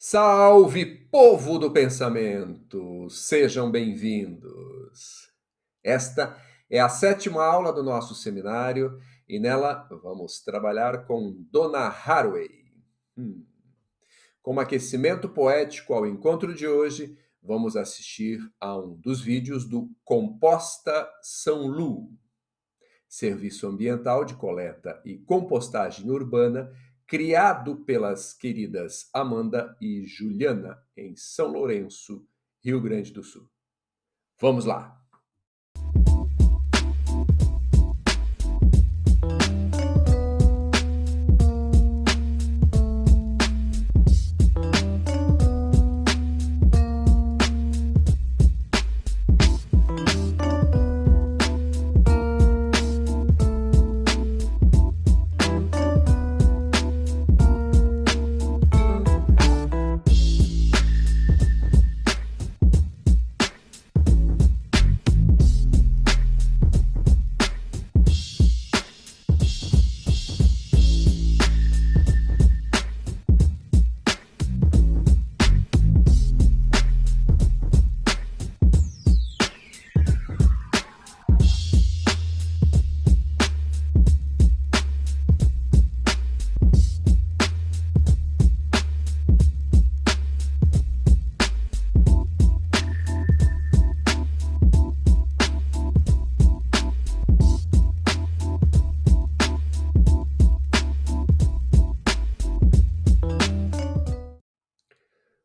Salve, povo do pensamento! Sejam bem-vindos! Esta é a sétima aula do nosso seminário e nela vamos trabalhar com Donna Haraway. Como aquecimento poético ao encontro de hoje, vamos assistir a um dos vídeos do Composta São Lu, serviço ambiental de coleta e compostagem urbana, criado pelas queridas Amanda e Juliana, em São Lourenço, Rio Grande do Sul. Vamos lá!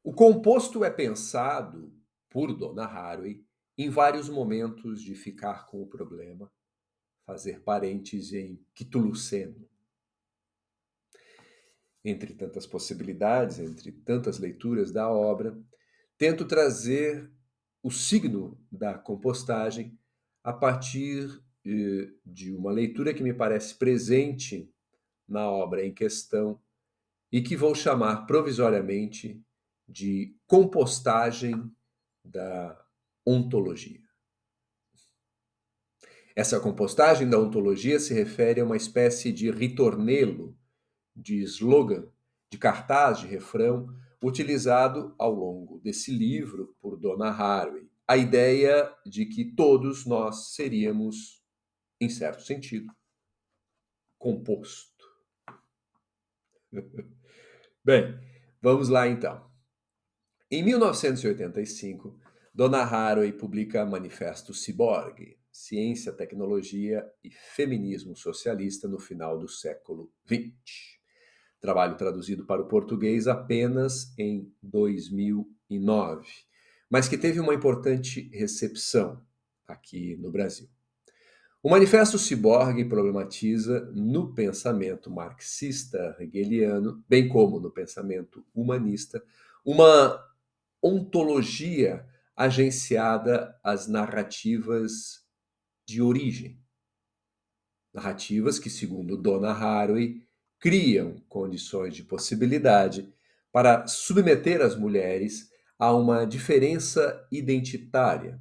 O composto é pensado, por Donna Haraway, em vários momentos de ficar com o problema, fazer parênteses em quituluceno. Entre tantas possibilidades, entre tantas leituras da obra, tento trazer o signo da compostagem a partir de uma leitura que me parece presente na obra em questão e que vou chamar provisoriamente de compostagem da ontologia. Essa compostagem da ontologia se refere a uma espécie de ritornelo, de slogan, de cartaz, de refrão, utilizado ao longo desse livro por Donna Haraway. A ideia de que todos nós seríamos, em certo sentido, composto. Bem, vamos lá então. Em 1985, Donna Haraway publica Manifesto Ciborgue, Ciência, Tecnologia e Feminismo Socialista no final do século XX. Trabalho traduzido para o português apenas em 2009, mas que teve uma importante recepção aqui no Brasil. O Manifesto Ciborgue problematiza no pensamento marxista hegeliano, bem como no pensamento humanista, uma ontologia agenciada às narrativas de origem. Narrativas que, segundo Donna Haraway, criam condições de possibilidade para submeter as mulheres a uma diferença identitária,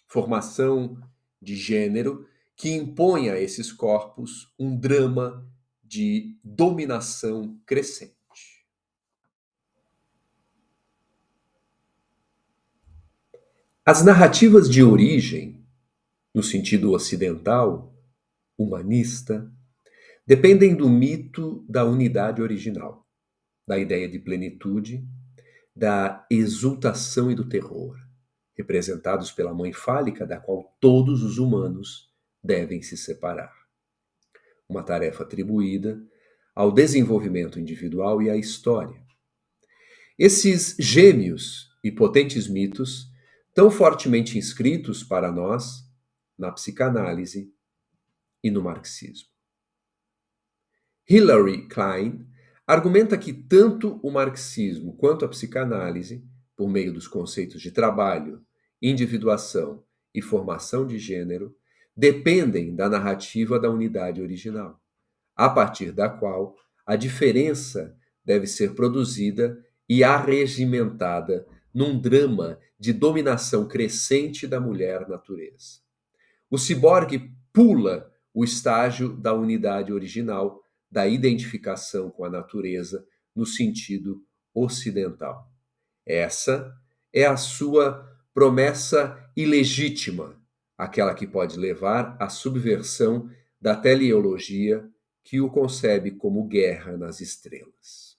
formação de gênero que impõe a esses corpos um drama de dominação crescente. As narrativas de origem, no sentido ocidental, humanista, dependem do mito da unidade original, da ideia de plenitude, da exultação e do terror, representados pela mãe fálica da qual todos os humanos devem se separar. Uma tarefa atribuída ao desenvolvimento individual e à história. Esses gêmeos e potentes mitos, tão fortemente inscritos para nós na psicanálise e no marxismo. Hilary Klein argumenta que tanto o marxismo quanto a psicanálise, por meio dos conceitos de trabalho, individuação e formação de gênero, dependem da narrativa da unidade original, a partir da qual a diferença deve ser produzida e arregimentada num drama de dominação crescente da mulher natureza. O ciborgue pula o estágio da unidade original, da identificação com a natureza, no sentido ocidental. Essa é a sua promessa ilegítima, aquela que pode levar à subversão da teleologia que o concebe como guerra nas estrelas.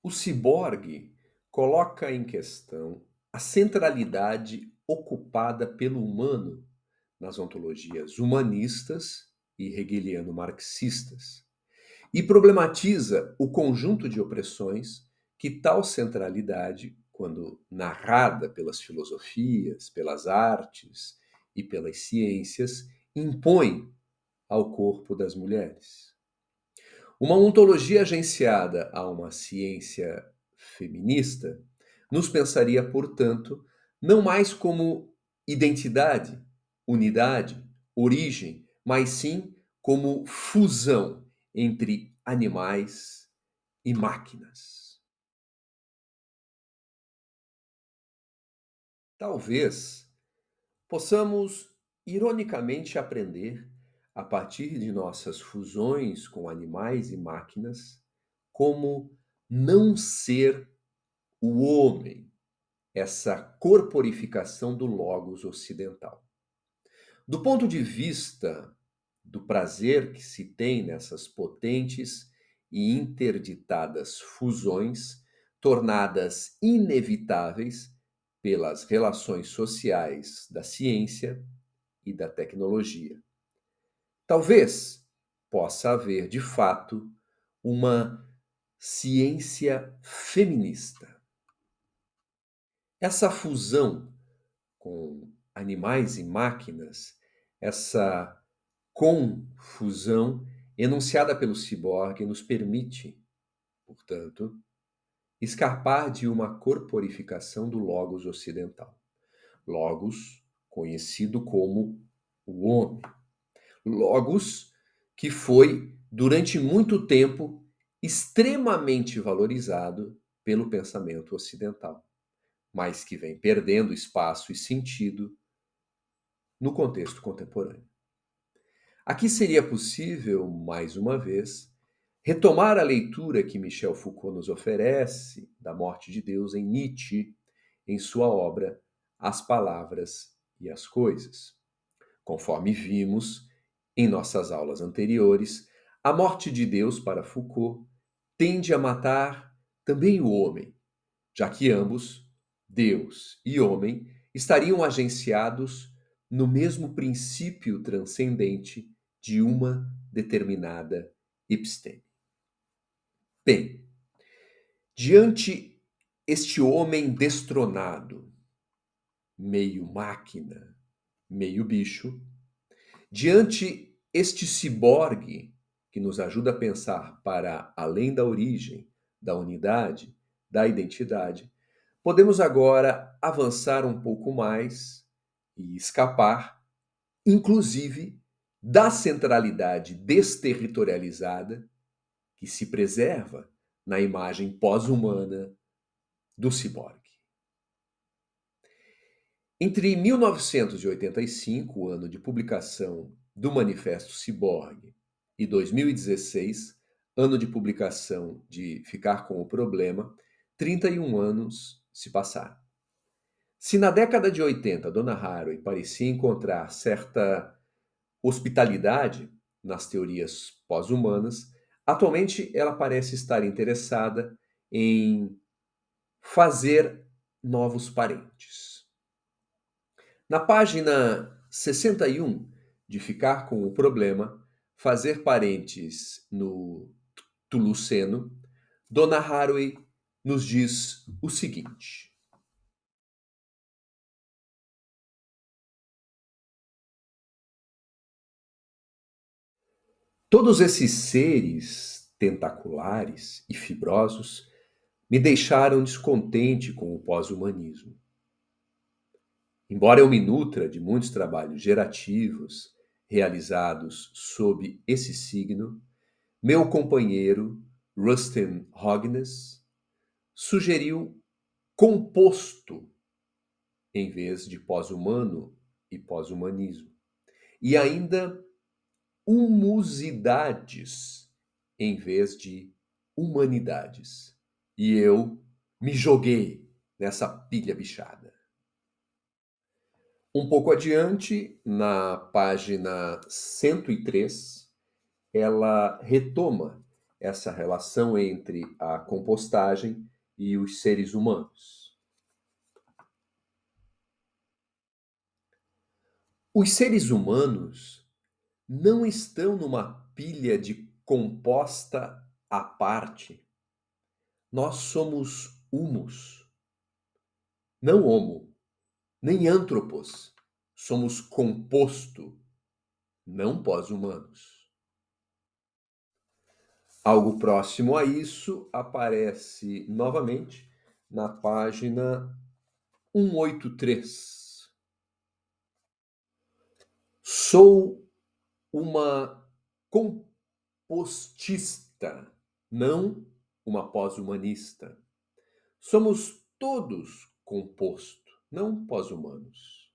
O ciborgue coloca em questão a centralidade ocupada pelo humano nas ontologias humanistas e hegeliano-marxistas e problematiza o conjunto de opressões que tal centralidade, quando narrada pelas filosofias, pelas artes e pelas ciências, impõe ao corpo das mulheres. Uma ontologia agenciada a uma ciência feminista nos pensaria, portanto, não mais como identidade, unidade, origem, mas sim como fusão entre animais e máquinas. Talvez possamos ironicamente aprender, a partir de nossas fusões com animais e máquinas, como não ser o homem, essa corporificação do logos ocidental. Do ponto de vista do prazer que se tem nessas potentes e interditadas fusões, tornadas inevitáveis pelas relações sociais da ciência e da tecnologia. Talvez possa haver, de fato, uma ciência feminista. Essa fusão com animais e máquinas, essa confusão enunciada pelo ciborgue nos permite, portanto, escapar de uma corporificação do logos ocidental. Logos conhecido como o homem. Logos que foi, durante muito tempo, extremamente valorizado pelo pensamento ocidental, mas que vem perdendo espaço e sentido no contexto contemporâneo. Aqui seria possível, mais uma vez, retomar a leitura que Michel Foucault nos oferece da morte de Deus em Nietzsche, em sua obra As Palavras e as Coisas. Conforme vimos em nossas aulas anteriores, a morte de Deus para Foucault tende a matar também o homem, já que ambos, Deus e homem, estariam agenciados no mesmo princípio transcendente de uma determinada episteme. Bem, diante este homem destronado, meio máquina, meio bicho, diante este ciborgue que nos ajuda a pensar para além da origem, da unidade, da identidade, podemos agora avançar um pouco mais e escapar, inclusive, da centralidade desterritorializada que se preserva na imagem pós-humana do ciborgue. Entre 1985, o ano de publicação do Manifesto Ciborgue, e 2016, ano de publicação de Ficar com o Problema, 31 anos se passaram. Se na década de 80 Donna Haraway parecia encontrar certa hospitalidade nas teorias pós-humanas, atualmente ela parece estar interessada em fazer novos parentes. Na página 61 de Ficar com o Problema, Fazer Parentes no Tuluceno, Donna Haraway nos diz o seguinte: todos esses seres tentaculares e fibrosos me deixaram descontente com o pós-humanismo. Embora eu me nutra de muitos trabalhos gerativos realizados sob esse signo, meu companheiro Rustin Hognes sugeriu composto em vez de pós-humano e pós-humanismo, e ainda humusidades em vez de humanidades. e eu me joguei nessa pilha bichada. Um pouco adiante, na página 103, ela retoma essa relação entre a compostagem e os seres humanos. Os seres humanos não estão numa pilha de composta à parte. Nós somos humus, não homo, nem antropos. Somos composto, não pós-humanos. Algo próximo a isso aparece novamente na página 183. Sou uma compostista, não uma pós-humanista. Somos todos composto, não pós-humanos.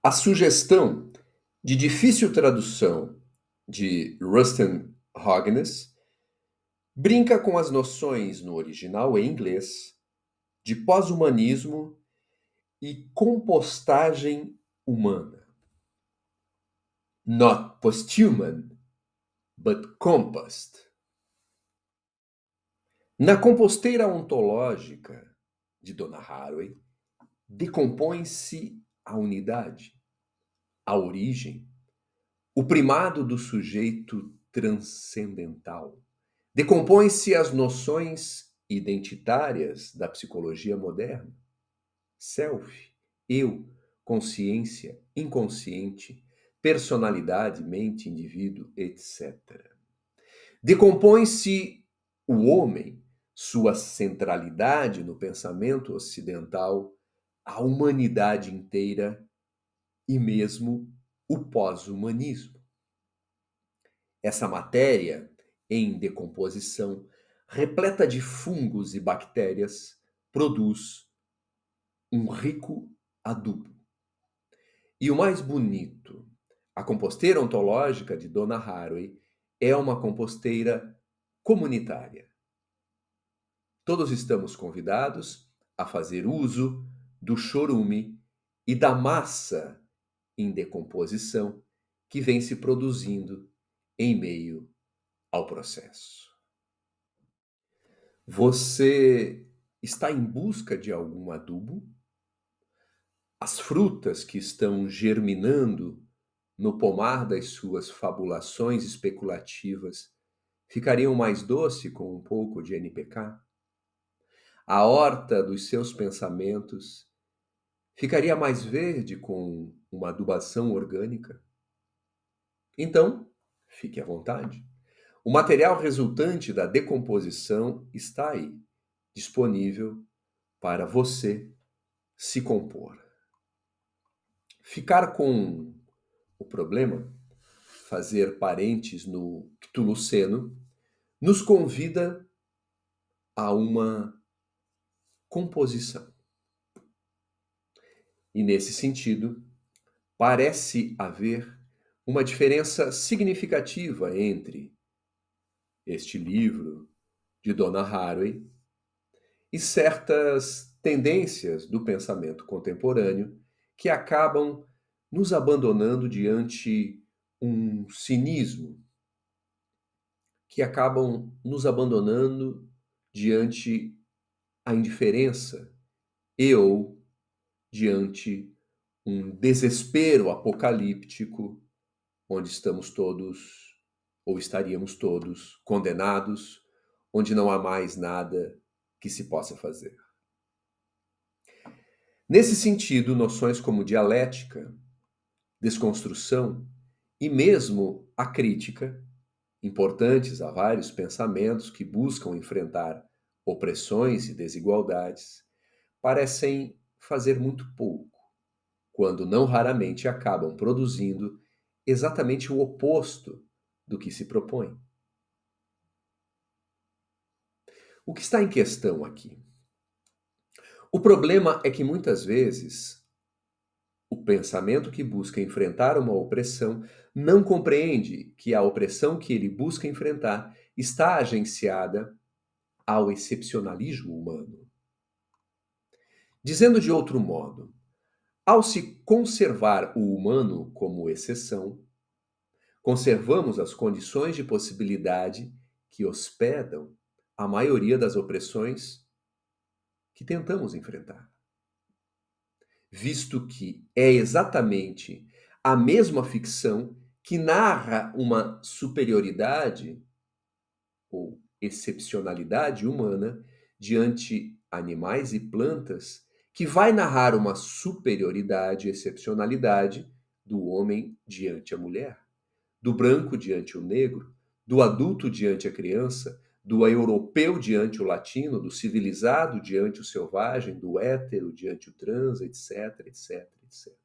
A sugestão de difícil tradução de Rustin Hognes brinca com as noções no original em inglês de pós-humanismo e compostagem humana. Not post-human, but compost. Na composteira ontológica de Donna Haraway, decompõe-se a unidade, a origem, o primado do sujeito transcendental. Decompõem-se as noções identitárias da psicologia moderna. Self, eu, consciência, inconsciente, personalidade, mente, indivíduo, etc. Decompõe-se o homem, sua centralidade no pensamento ocidental, a humanidade inteira e mesmo o pós-humanismo. Essa matéria em decomposição, repleta de fungos e bactérias, produz um rico adubo. E o mais bonito, a composteira ontológica de Donna Haraway é uma composteira comunitária. Todos estamos convidados a fazer uso do chorume e da massa em decomposição que vem se produzindo em meio ao processo. Você está em busca de algum adubo? As frutas que estão germinando no pomar das suas fabulações especulativas ficariam mais doce com um pouco de NPK? A horta dos seus pensamentos ficaria mais verde com uma adubação orgânica? Então, fique à vontade. O material resultante da decomposição está aí, disponível para você se compor. Ficar com o problema, fazer parentes no Cthulhuceno, nos convida a uma composição. E nesse sentido, parece haver uma diferença significativa entre este livro de Donna Haraway e certas tendências do pensamento contemporâneo que acabam nos abandonando diante um cinismo, que acabam nos abandonando diante a indiferença e ou diante um desespero apocalíptico, onde estamos todos, ou estaríamos todos, condenados, onde não há mais nada que se possa fazer. Nesse sentido, noções como dialética, desconstrução e mesmo a crítica, importantes a vários pensamentos que buscam enfrentar opressões e desigualdades, parecem fazer muito pouco, quando não raramente acabam produzindo exatamente o oposto do que se propõe. O que está em questão aqui? O problema é que muitas vezes o pensamento que busca enfrentar uma opressão não compreende que a opressão que ele busca enfrentar está agenciada ao excepcionalismo humano. Dizendo de outro modo, ao se conservar o humano como exceção, conservamos as condições de possibilidade que hospedam a maioria das opressões que tentamos enfrentar. Visto que é exatamente a mesma ficção que narra uma superioridade ou excepcionalidade humana diante animais e plantas, que vai narrar uma superioridade e excepcionalidade do homem diante a mulher, do branco diante o negro, do adulto diante a criança, do europeu diante o latino, do civilizado diante o selvagem, do hétero diante o trans, etc, etc, etc.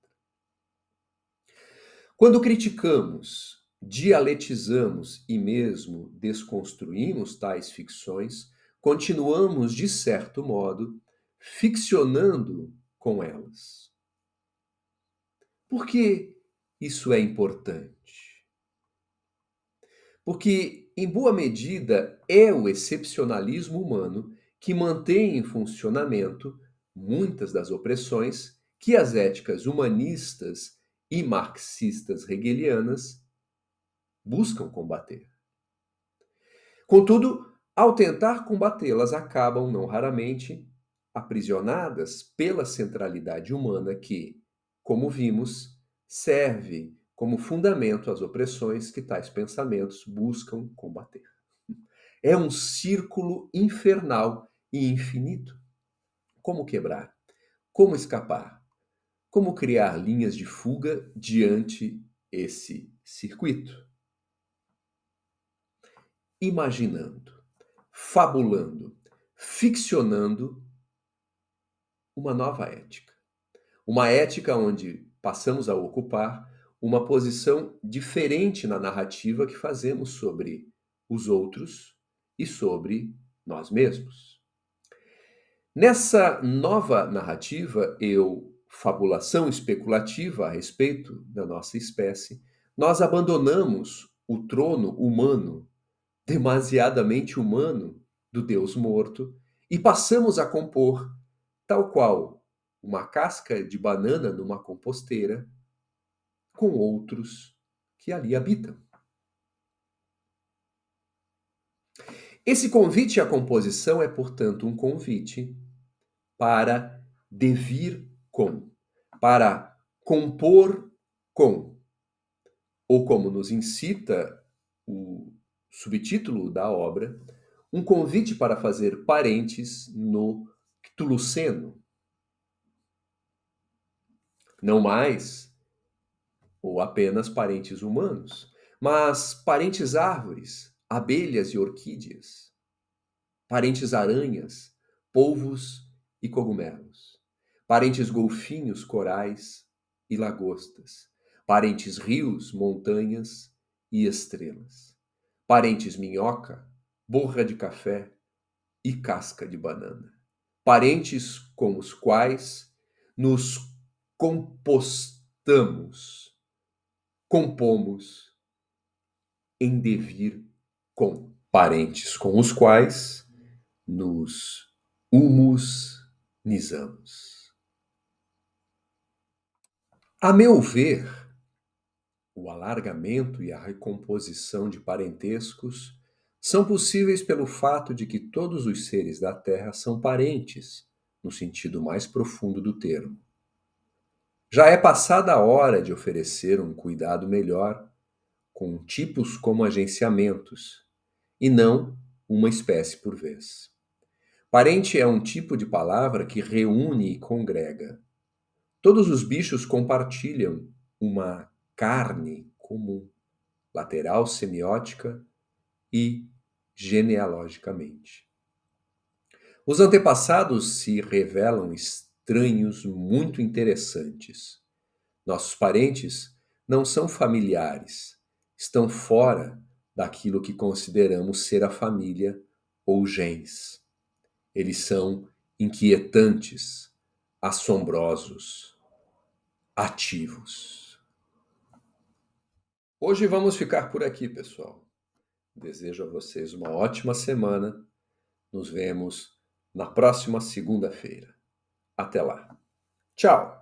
Quando criticamos, dialetizamos e mesmo desconstruímos tais ficções, continuamos, de certo modo, ficcionando com elas. Por que isso é importante? Porque, em boa medida, é o excepcionalismo humano que mantém em funcionamento muitas das opressões que as éticas humanistas e marxistas hegelianas buscam combater. Contudo, ao tentar combatê-las, acabam, não raramente, aprisionadas pela centralidade humana que, como vimos, serve como fundamento às opressões que tais pensamentos buscam combater. É um círculo infernal e infinito. Como quebrar? Como escapar? Como criar linhas de fuga diante esse circuito? Imaginando, fabulando, ficcionando uma nova ética. Uma ética onde passamos a ocupar uma posição diferente na narrativa que fazemos sobre os outros e sobre nós mesmos. Nessa nova narrativa, fabulação especulativa a respeito da nossa espécie, nós abandonamos o trono humano, demasiadamente humano, do Deus morto e passamos a compor, tal qual uma casca de banana numa composteira, com outros que ali habitam. Esse convite à composição é, portanto, um convite para devir com, para compor com, ou como nos incita o subtítulo da obra, um convite para fazer parentes no Cthulhuceno. Não mais ou apenas parentes humanos, mas parentes árvores, abelhas e orquídeas, parentes aranhas, polvos e cogumelos, parentes golfinhos, corais e lagostas, parentes rios, montanhas e estrelas, parentes minhoca, borra de café e casca de banana, parentes com os quais nos compostamos, compomos em devir com, parentes com os quais nos humusnizamos. A meu ver, o alargamento e a recomposição de parentescos são possíveis pelo fato de que todos os seres da Terra são parentes, no sentido mais profundo do termo. Já é passada a hora de oferecer um cuidado melhor com tipos como agenciamentos, e não uma espécie por vez. Parente é um tipo de palavra que reúne e congrega. Todos os bichos compartilham uma carne comum, lateral, semiótica e genealogicamente. Os antepassados se revelam estranhos muito interessantes. Nossos parentes não são familiares, estão fora daquilo que consideramos ser a família ou gens. Eles são inquietantes, assombrosos, ativos. Hoje vamos ficar por aqui, pessoal. Desejo a vocês uma ótima semana. Nos vemos na próxima segunda-feira. Até lá. Tchau!